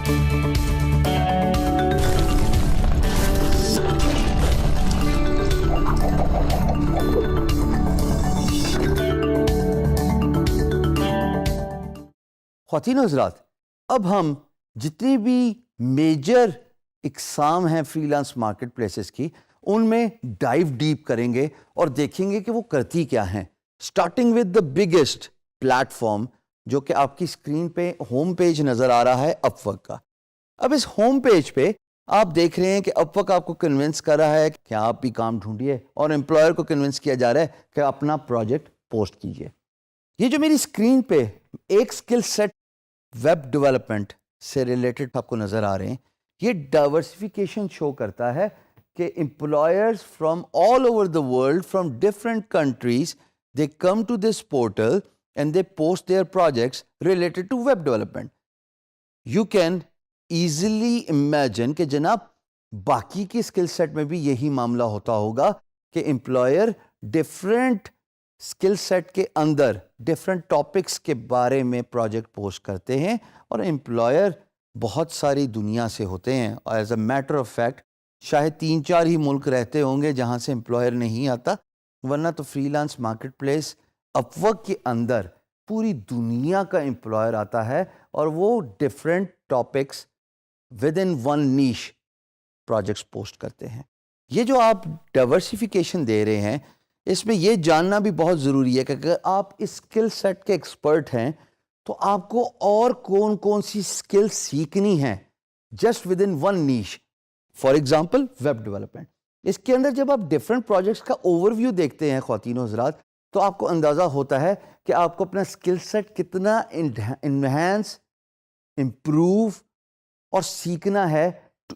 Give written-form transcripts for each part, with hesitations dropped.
خواتین و حضرات، اب ہم جتنی بھی میجر اقسام ہیں فری لانس مارکیٹ پلیسز کی، ان میں ڈائیو ڈیپ کریں گے اور دیکھیں گے کہ وہ کرتی کیا ہیں. Starting with the biggest plate form جو کہ آپ کی اسکرین پہ ہوم پیج نظر آ رہا ہے، اپ ورک کا. اب اس ہوم پیج پہ آپ دیکھ رہے ہیں کہ اپ ورک آپ کو کنونس کر رہا ہے کہ آپ بھی کام ڈھونڈیے، اور امپلائر کو کنونس کیا جا رہا ہے کہ اپنا پروجیکٹ پوسٹ کیجیے. یہ جو میری اسکرین پہ ایک اسکل سیٹ ویب ڈیولپمنٹ سے ریلیٹڈ آپ کو نظر آ رہے ہیں، یہ ڈائیورسفیکیشن شو کرتا ہے کہ employers from all over the world, from different countries, they come to this portal and they post their projects related to web development. You can easily imagine کہ جناب باقی کی اسکل سیٹ میں بھی یہی معاملہ ہوتا ہوگا کہ امپلائر ڈفرینٹ اسکل سیٹ کے اندر ڈفرینٹ ٹاپکس کے بارے میں پروجیکٹ پوسٹ کرتے ہیں، اور امپلائر بہت ساری دنیا سے ہوتے ہیں. اور as a matter of fact شاید 3-4 ہی ملک رہتے ہوں گے جہاں سے امپلائر نہیں آتا، ورنہ تو فری لانس مارکیٹ پلیس اپ ورک کے اندر پوری دنیا کا امپلائر آتا ہے، اور وہ different topics with in one niche projects post کرتے ہیں. یہ جو آپ ڈائیورسفیکیشن دے رہے ہیں، اس میں یہ جاننا بھی بہت ضروری ہے کہ اگر آپ اس اسکل سیٹ کے ایکسپرٹ ہیں تو آپ کو اور کون کون سی اسکل سیکھنی ہیں just with in one niche. For example web development. اس کے اندر جب آپ ڈفرینٹ پروجیکٹس کا اوور ویو دیکھتے ہیں خواتین و حضرات، تو آپ کو اندازہ ہوتا ہے کہ آپ کو اپنا اسکل سیٹ کتنا انہینس، امپروو اور سیکھنا ہے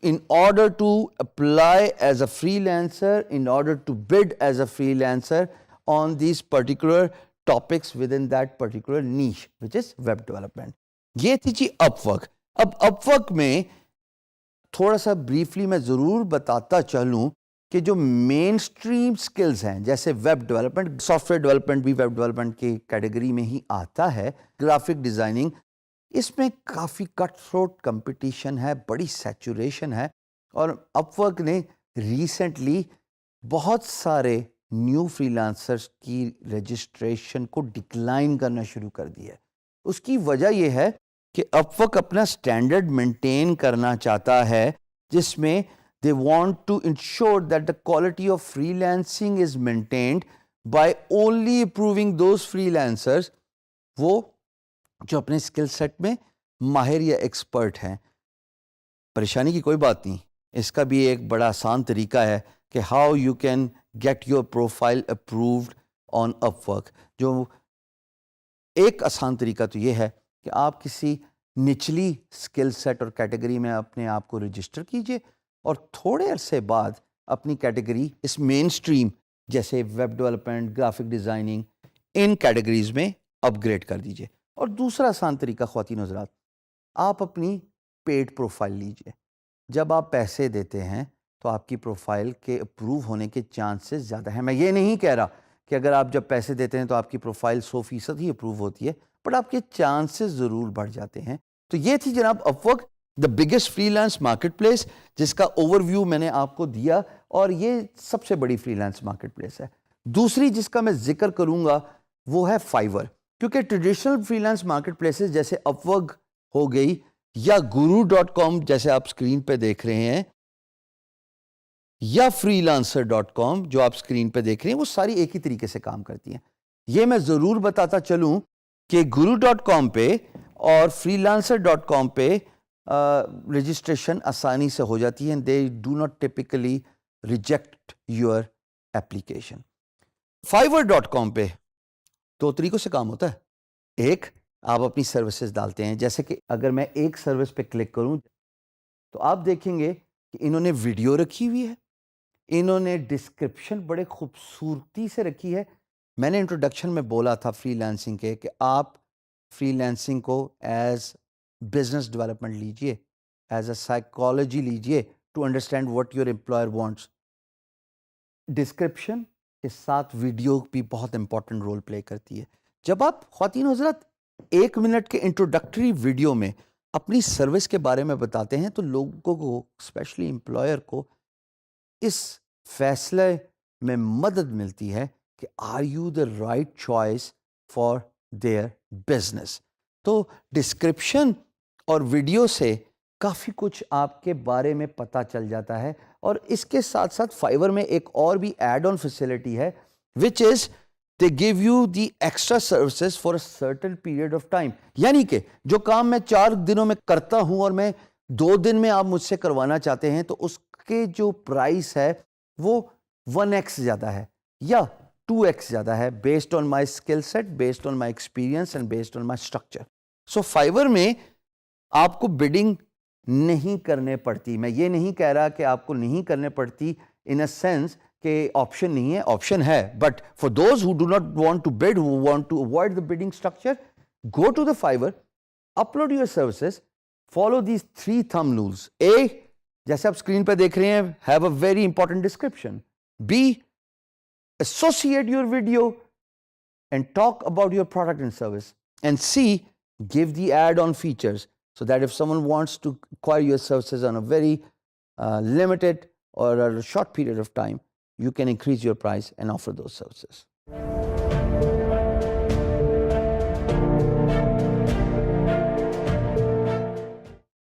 in order to apply as a freelancer, in order to bid as a freelancer on these particular topics within that particular niche, which is web development. یہ تھی جی اپ ورک. اب اپ work میں تھوڑا سا بریفلی میں ضرور بتاتا چلوں کہ جو مین سٹریم سکلز ہیں، جیسے web development, soft where development بھی ویب ڈیولپمنٹ کی کیٹیگری میں ہی آتا ہے، گرافک ڈیزائننگ، اس میں کافی کٹ تھروٹ کمپٹیشن ہے، بڑی سیچوریشن ہے. اور اپ ورک نے ریسنٹلی بہت سارے نیو فری لانسرز کی رجسٹریشن کو ڈکلائن کرنا شروع کر دیا ہے. اس کی وجہ یہ ہے کہ اپ ورک اپنا اسٹینڈرڈ مینٹین کرنا چاہتا ہے، جس میں they want to ensure that the quality of freelancing is maintained by only approving those freelancers وہ جو اپنے اسکل سیٹ میں ماہر یا ایکسپرٹ ہیں. پریشانی کی کوئی بات نہیں، اس کا بھی ایک بڑا آسان طریقہ ہے کہ how you can get your profile approved on Upwork. جو ایک آسان طریقہ تو یہ ہے کہ آپ کسی نچلی اسکل سیٹ اور کیٹیگری میں اپنے آپ کو رجسٹر کیجئے، اور تھوڑے عرصے بعد اپنی کیٹیگری اس مین سٹریم جیسے ویب ڈیولپمنٹ، گرافک ڈیزائننگ، ان کیٹیگریز میں اپ گریڈ کر دیجئے. اور دوسرا آسان طریقہ خواتین و حضرات، آپ اپنی پیڈ پروفائل لیجئے. جب آپ پیسے دیتے ہیں تو آپ کی پروفائل کے اپروو ہونے کے چانسز زیادہ ہیں. میں یہ نہیں کہہ رہا کہ اگر آپ جب پیسے دیتے ہیں تو آپ کی پروفائل 100% ہی اپروو ہوتی ہے، بٹ آپ کے چانسز ضرور بڑھ جاتے ہیں. تو یہ تھی جناب Upwork, the biggest freelance marketplace, جس کا اوور ویو میں نے آپ کو دیا، اور یہ سب سے بڑی فری لانس مارکیٹ پلیس ہے. دوسری جس کا میں ذکر کروں گا وہ ہے فائیور، کیونکہ traditional free lance market places جیسے اپ ورک ہو گئی یا guru.com جیسے آپ اسکرین پہ دیکھ رہے ہیں، یا freelancer.com جو آپ اسکرین پہ دیکھ رہے ہیں، وہ ساری ایک ہی طریقے سے کام کرتی ہیں. یہ میں ضرور بتاتا چلوں کہ guru.com پہ اور freelancer.com پہ رجسٹریشن آسانی سے ہو جاتی ہے. they do not typically reject your application. fiverr.com پہ 2 طریقوں سے کام ہوتا ہے. ایک، آپ اپنی سروسز ڈالتے ہیں، جیسے کہ اگر میں ایک سروس پہ کلک کروں تو آپ دیکھیں گے کہ انہوں نے ویڈیو رکھی ہوئی ہے، انہوں نے ڈسکرپشن بڑے خوبصورتی سے رکھی ہے. میں نے انٹروڈکشن میں بولا تھا فری لانسنگ کے کہ آپ فری لانسنگ کو ایز بزنس ڈیولپمنٹ لیجئے، ایز اے سائیکالوجی لیجئے to understand what your employer wants. Description کے ساتھ ویڈیو بھی بہت امپورٹنٹ رول پلے کرتی ہے. جب آپ خواتین حضرات 1 منٹ کے انٹروڈکٹری ویڈیو میں اپنی سروس کے بارے میں بتاتے ہیں تو لوگوں کو اسپیشلی امپلائر کو اس فیصلے میں مدد ملتی ہے کہ are you the right choice for their business. تو ڈسکرپشن اور ویڈیو سے کافی کچھ آپ کے بارے میں پتہ چل جاتا ہے. اور اس کے ساتھ ساتھ فائور میں ایک اور بھی ایڈ آن فیسلٹی ہے وچ از they give you the extra services for a certain period of time. یعنی کہ جو کام میں 4 دنوں میں کرتا ہوں اور میں 2 دن میں آپ مجھ سے کروانا چاہتے ہیں تو اس کے جو پرائس ہے وہ 1x زیادہ ہے یا 2x زیادہ ہے based on my skill set, based on my experience and based on my structure. So Fiverr میں آپ کو bidding نہیں کرنے پڑتی. میں یہ نہیں کہہ رہا کہ آپ کو نہیں کرنے پڑتی in a sense کہ آپشن نہیں ہے, آپشن ہے, but for those who do not want to bid, who want to avoid the bidding structure, go to the Fiverr, upload your services, follow these 3 thumb rules. A, جیسے آپ screen پہ دیکھ رہے ہیں, have a very important description. B, associate your video and talk about your product and service. And C, give the add-on features so that if someone wants to acquire your services on a very limited or a short period of time, you can increase your price and offer those services.